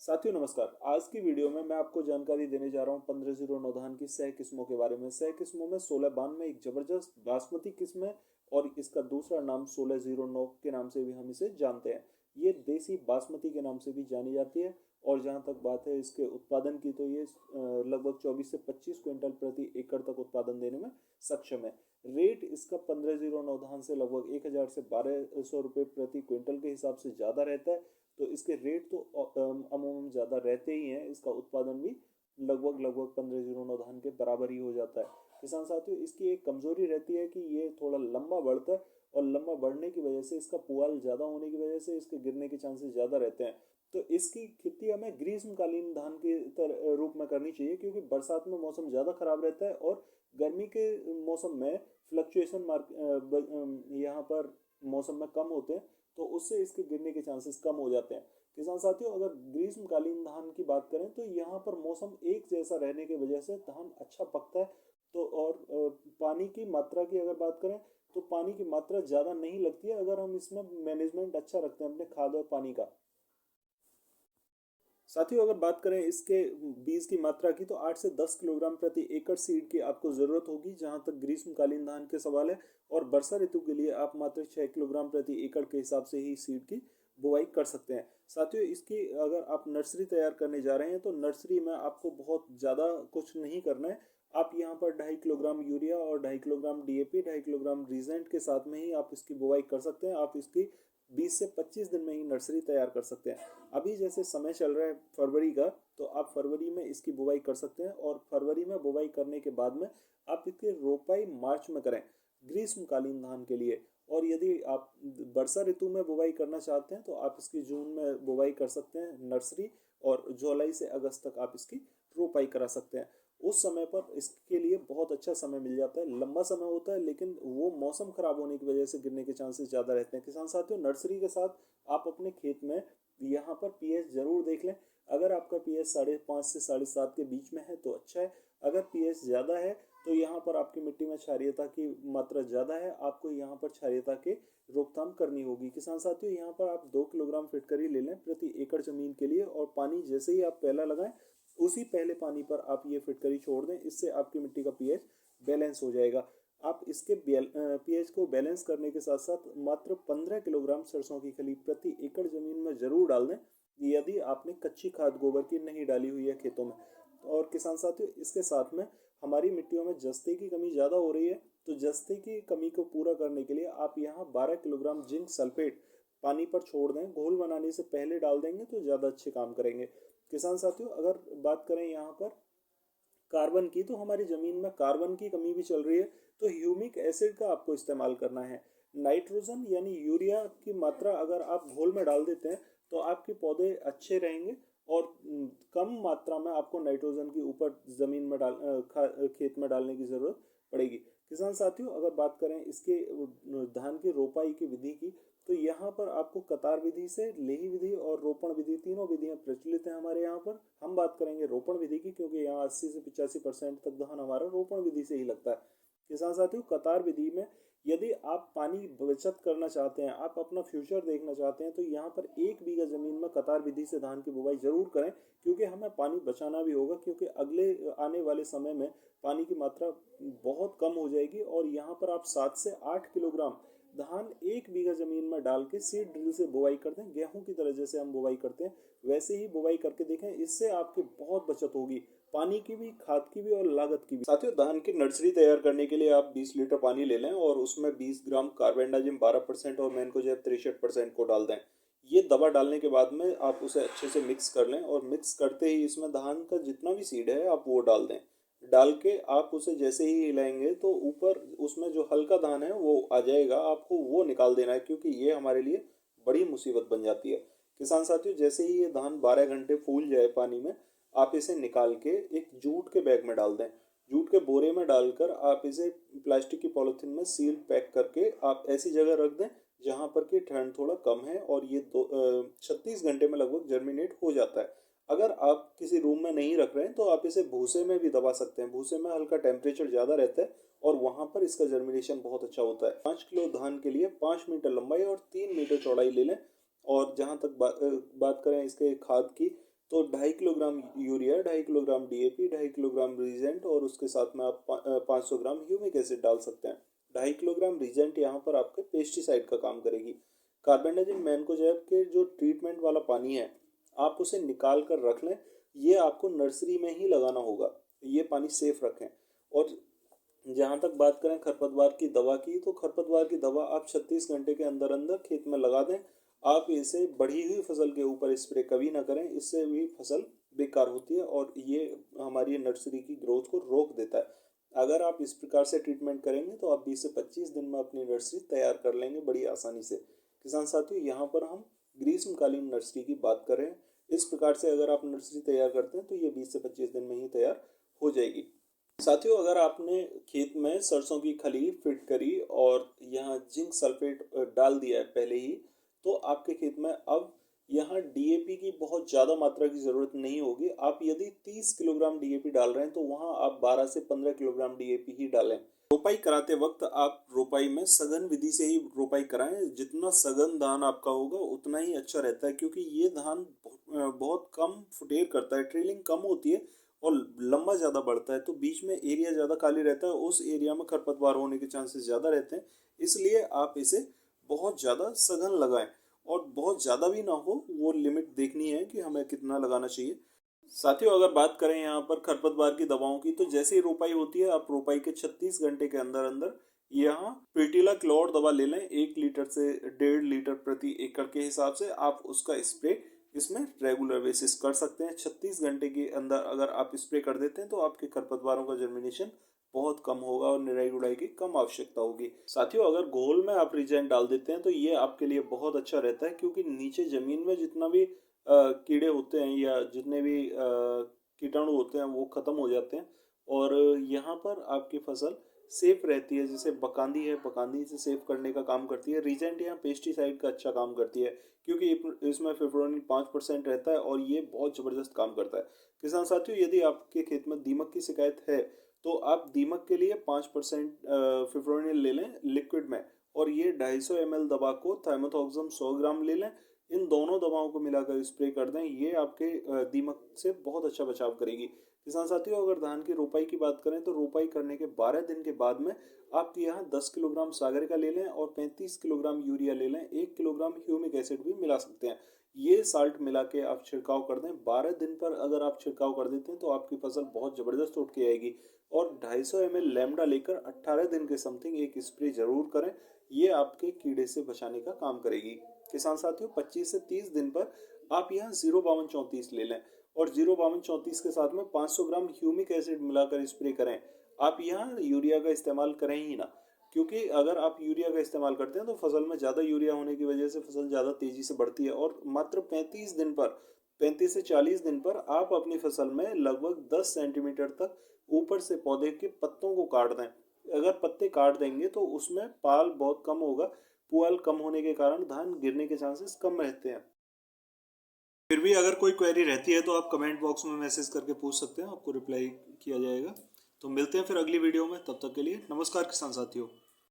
साथियों नमस्कार। आज की वीडियो में मैं आपको जानकारी देने जा रहा हूँ 1509 धान की सह किस्मों के बारे में। सह किस्मों में 1692 एक जबरदस्त बासमती किस्म है और इसका दूसरा नाम 1609 के नाम से भी हम इसे जानते हैं। ये देसी बासमती के नाम से भी जानी जाती है और जहाँ तक बात है इसके उत्पादन की तो ये लगभग 24 से 25 क्विंटल प्रति एकड़ तक उत्पादन देने में सक्षम है। रेट इसका 1509 धान से लगभग 1000 से 1200 रुपये प्रति क्विंटल के हिसाब से ज़्यादा रहता है। तो इसके रेट तो अमूमन ज़्यादा रहते ही हैं। इसका उत्पादन भी लगभग लगभग 1509 धान के बराबर ही हो जाता है। किसान साथियों, इसकी एक कमजोरी रहती है कि ये थोड़ा लंबा बढ़ता है और लंबा बढ़ने की वजह से इसका पुआल ज़्यादा होने की वजह से इसके गिरने के चांसेस ज़्यादा रहते हैं। तो इसकी खेती हमें ग्रीष्मकालीन धान के रूप में करनी चाहिए, क्योंकि बरसात में मौसम ज़्यादा खराब रहता है और गर्मी के मौसम में फ्लक्चुएशन यहाँ पर मौसम में कम होते हैं, तो उससे इसके गिरने के चांसेस कम हो जाते हैं। किसान साथियों, अगर ग्रीष्मकालीन धान की बात करें तो यहाँ पर मौसम एक जैसा रहने की वजह से धान अच्छा पकता है। तो और पानी की मात्रा की अगर बात करें तो पानी की मात्रा ज़्यादा नहीं लगती है, अगर हम इसमें मैनेजमेंट अच्छा रखते हैं अपने खाद और पानी का। साथियों, अगर बात करें इसके बीज की मात्रा की तो 8 से 10 किलोग्राम प्रति एकड़ सीड की आपको ज़रूरत होगी, जहां तक ग्रीष्मकालीन धान के सवाल है। और वर्षा ऋतु के लिए आप मात्र 6 किलोग्राम प्रति एकड़ के हिसाब से ही सीड की बुआई कर सकते हैं। साथियों, इसकी अगर आप नर्सरी तैयार करने जा रहे हैं तो नर्सरी में आपको बहुत ज़्यादा कुछ नहीं करना है। आप यहाँ पर 2.5 किलोग्राम यूरिया और 2.5 किलोग्राम डीएपी, 2.5 किलोग्राम रीजेंट के साथ में ही आप इसकी बुआई कर सकते हैं। आप इसकी 20 से 25 दिन में ही नर्सरी तैयार कर सकते हैं। अभी जैसे समय चल रहा है फरवरी का, तो आप फरवरी में इसकी बुवाई कर सकते हैं और फरवरी में बुवाई करने के बाद में आप इसकी रोपाई मार्च में करें ग्रीष्मकालीन धान के लिए। और यदि आप वर्षा ऋतु में बुवाई करना चाहते हैं तो आप इसकी जून में बुवाई कर सकते हैं नर्सरी, और जुलाई से अगस्त तक आप इसकी रोपाई करा सकते हैं। उस समय पर इसके लिए बहुत अच्छा समय मिल जाता है। लंबा समय होता है लेकिन वो मौसम खराब होने की वजह से गिरने के चांसेस ज़्यादा रहते हैं। किसान साथियों, नर्सरी के साथ आप अपने खेत में यहाँ पर पीएच जरूर देख लें। अगर आपका पीएच 5.5 से 7.5 के बीच में है तो अच्छा है। अगर पीएच ज़्यादा है तो यहाँ पर आपकी मिट्टी में क्षारीयता की मात्रा ज़्यादा है, आपको यहाँ पर क्षारीयता के रोकथाम करनी होगी। किसान साथियों, यहाँ पर आप 2 किलोग्राम फिटकरी ले लें प्रति एकड़ जमीन के लिए, और पानी जैसे ही आप पहला लगाएं उसी पहले पानी पर आप ये फिटकरी छोड़ दें। इससे आपकी मिट्टी का पीएच बैलेंस हो जाएगा। आप इसके पीएच को बैलेंस करने के साथ साथ मात्र 15 किलोग्राम सरसों की खली प्रति एकड़ जमीन में जरूर डाल दें, यदि आपने कच्ची खाद गोबर की नहीं डाली हुई है खेतों में। और किसान साथियों, इसके साथ में हमारी मिट्टियों में जस्ते की कमी ज़्यादा हो रही है, तो जस्ते की कमी को पूरा करने के लिए आप यहाँ 12 किलोग्राम जिंक सल्फेट पानी पर छोड़ दें। घोल बनाने से पहले डाल देंगे तो ज़्यादा अच्छे काम करेंगे। किसान साथियों, अगर बात करें यहाँ पर कार्बन की, तो हमारी ज़मीन में कार्बन की कमी भी चल रही है, तो ह्यूमिक एसिड का आपको इस्तेमाल करना है। नाइट्रोजन यानी यूरिया की मात्रा अगर आप घोल में डाल देते हैं तो आपके पौधे अच्छे रहेंगे और कम मात्रा में आपको नाइट्रोजन की ऊपर ज़मीन में खेत में डालने की ज़रूरत पड़ेगी। किसान साथियों, अगर बात करें इसके धान की रोपाई की विधि की, तो यहाँ पर आपको कतार विधि से लेही विधि और रोपण विधि, तीनों विधियाँ प्रचलित हैं हमारे यहाँ पर। हम बात करेंगे रोपण विधि की, क्योंकि यहाँ 80 से 85% तक धान हमारा रोपण विधि से ही लगता है। किसान साथियों, कतार विधि में यदि आप पानी बचत करना चाहते हैं, आप अपना फ्यूचर देखना चाहते हैं, तो यहाँ पर 1 बीघा जमीन में कतार विधि से धान की बुवाई जरूर करें, क्योंकि हमें पानी बचाना भी होगा। क्योंकि अगले आने वाले समय में पानी की मात्रा बहुत कम हो जाएगी और यहाँ पर आप 7 से 8 किलोग्राम धान 1 बीघा जमीन में डाल के सीड ड्रिल से बुवाई कर दें। गेहूं की तरह जैसे हम बुवाई करते हैं वैसे ही बुवाई करके देखें, इससे आपकी बहुत बचत होगी, पानी की भी, खाद की भी और लागत की भी। साथियों, धान की नर्सरी तैयार करने के लिए आप 20 लीटर पानी ले लें और उसमें 20 ग्राम कार्बेंडाजिम 12% और मैनकोजेब 63% को डाल दें। ये दवा डालने के बाद में आप उसे अच्छे से मिक्स कर लें और मिक्स करते ही इसमें धान का जितना भी सीड है आप वो डाल दें। डाल के आप उसे जैसे ही हिलाएंगे तो ऊपर उसमें जो हल्का धान है वो आ जाएगा, आपको वो निकाल देना है, क्योंकि ये हमारे लिए बड़ी मुसीबत बन जाती है। किसान साथियों, जैसे ही ये धान 12 घंटे फूल जाए पानी में, आप इसे निकाल के एक जूट के बैग में डाल दें। जूट के बोरे में डालकर आप इसे प्लास्टिक की पॉलिथीन में सील पैक करके आप ऐसी जगह रख दें जहाँ पर कि ठंड थोड़ा कम है, और ये 36 घंटे में लगभग जर्मिनेट हो जाता है। अगर आप किसी रूम में नहीं रख रहे हैं तो आप इसे भूसे में भी दबा सकते हैं। भूसे में हल्का टेम्परेचर ज़्यादा रहता है और वहाँ पर इसका जर्मिनेशन बहुत अच्छा होता है। 5 किलो धान के लिए 5 मीटर लंबाई और 3 मीटर चौड़ाई ले लें। और जहाँ तक बात करें इसके खाद की, तो 2.5 kilogram urea, 2.5 kilogram DAP, 2.5 kilogram Regent और उसके साथ में आप 500 ग्राम ह्यूमिक एसिड डाल सकते हैं। 2.5 किलोग्राम रीजेंट यहाँ पर आपके पेस्टिसाइड का काम करेगी। कार्बेंडाजिम मैनकोजेब के जो ट्रीटमेंट वाला पानी है आप उसे निकाल कर रख लें, ये आपको नर्सरी में ही लगाना होगा, ये पानी सेफ रखें। और जहाँ तक बात करें खरपतवार की दवा की, तो खरपतवार की दवा आप 36 घंटे के अंदर अंदर खेत में लगा दें। आप इसे बढ़ी हुई फसल के ऊपर स्प्रे कभी ना करें, इससे भी फसल बेकार होती है और ये हमारी नर्सरी की ग्रोथ को रोक देता है। अगर आप इस प्रकार से ट्रीटमेंट करेंगे तो आप 20 से 25 दिन में अपनी नर्सरी तैयार कर लेंगे बड़ी आसानी से। किसान साथियों, यहाँ पर हम ग्रीष्मकालीन नर्सरी की बात कर रहे हैं। इस प्रकार से अगर आप नर्सरी तैयार करते हैं तो ये 20 से 25 दिन में ही तैयार हो जाएगी। साथियों, अगर आपने खेत में सरसों की खली फिट करी और यहाँ जिंक सल्फेट डाल दिया है पहले ही, तो आपके खेत में अब यहाँ डीएपी की बहुत ज़्यादा मात्रा की ज़रूरत नहीं होगी। आप यदि 30 किलोग्राम डीएपी डाल रहे हैं तो वहाँ आप 12 से 15 किलोग्राम डीएपी ही डालें। रोपाई कराते वक्त आप रोपाई में सघन विधि से ही रोपाई कराएं। जितना सघन धान आपका होगा उतना ही अच्छा रहता है, क्योंकि ये धान बहुत कम फुटेर करता है, ट्रेलिंग कम होती है और लंबा ज़्यादा बढ़ता है, तो बीच में एरिया ज़्यादा खाली रहता है, उस एरिया में खरपतवार होने के चांसेस ज़्यादा रहते हैं। इसलिए आप इसे बहुत ज़्यादा सघन लगाएं और बहुत ज़्यादा भी ना हो, वो लिमिट देखनी है कि हमें कितना लगाना चाहिए। साथियों, अगर बात करें यहाँ पर खरपतवार की दवाओं की, तो जैसे ही रोपाई होती है आप रोपाई के 36 घंटे के अंदर अंदर यहाँ प्रीटिला क्लोर दवा ले लें। 1 लीटर से 1.5 लीटर प्रति एकड़ के हिसाब से आप उसका स्प्रे इसमें रेगुलर बेसिस कर सकते हैं। 36 घंटे के अंदर अगर आप स्प्रे कर देते हैं तो आपके खरपतवारों का जर्मिनेशन बहुत कम होगा और निराई गुड़ाई की कम आवश्यकता होगी। साथियों, अगर घोल में आप रिजेंट डाल देते हैं तो ये आपके लिए बहुत अच्छा रहता है, क्योंकि नीचे जमीन में जितना भी कीड़े होते हैं या जितने भी कीटाणु होते हैं वो खत्म हो जाते हैं और यहाँ पर आपकी फसल सेफ रहती है। जैसे बकांदी है, बकांदी से सेव करने का काम करती है। रीजेंट यहाँ पेस्टिसाइड का अच्छा काम करती है, क्योंकि इसमें फिफ्रोनिल 5% रहता है और ये बहुत ज़बरदस्त काम करता है। किसान साथियों, यदि आपके खेत में दीमक की शिकायत है तो आप दीमक के लिए 5% फिफ्रोनिल ले लें लिक्विड में, और ये 250 ml दवा को थाइमोथॉक्सम 100 ग्राम ले लें। इन दोनों दवाओं को मिलाकर स्प्रे कर दें, ये आपके दीमक से बहुत अच्छा बचाव करेगी। किसान साथियों, अगर धान की रोपाई की बात करें तो रोपाई करने के 12 दिन के बाद में आप यहाँ 10 किलोग्राम सागरिका ले लें और 35 किलोग्राम यूरिया ले लें। 1 किलोग्राम ह्यूमिक एसिड भी मिला सकते हैं। ये साल्ट मिला के आप छिड़काव कर दें। 12 दिन पर अगर आप छिड़काव कर देते हैं तो आपकी फसल बहुत ज़बरदस्त उठ के आएगी। और 250 ml लैम्डा लेकर 18 दिन के समथिंग एक स्प्रे जरूर करें, ये आपके कीड़े से बचाने का काम करेगी। किसान साथियों, 25 से 30 दिन पर आप यहाँ 05234 ले लें और 05234 के साथ में 500 ग्राम ह्यूमिक एसिड मिलाकर स्प्रे करें। आप यहाँ यूरिया का इस्तेमाल करें ही ना, क्योंकि अगर आप यूरिया का इस्तेमाल करते हैं तो फसल में ज़्यादा यूरिया होने की वजह से फसल ज़्यादा तेज़ी से बढ़ती है और मात्र 35 से 40 दिन पर आप अपनी फसल में लगभग 10 सेंटीमीटर तक ऊपर से पौधे के पत्तों को काट दें। अगर पत्ते काट देंगे तो उसमें पाल बहुत कम होगा, पुआल कम होने के कारण धान गिरने के चांसेस कम रहते हैं। फिर भी अगर कोई क्वेरी रहती है तो आप कमेंट बॉक्स में मैसेज करके पूछ सकते हैं, आपको रिप्लाई किया जाएगा। तो मिलते हैं फिर अगली वीडियो में, तब तक के लिए नमस्कार किसान साथियों।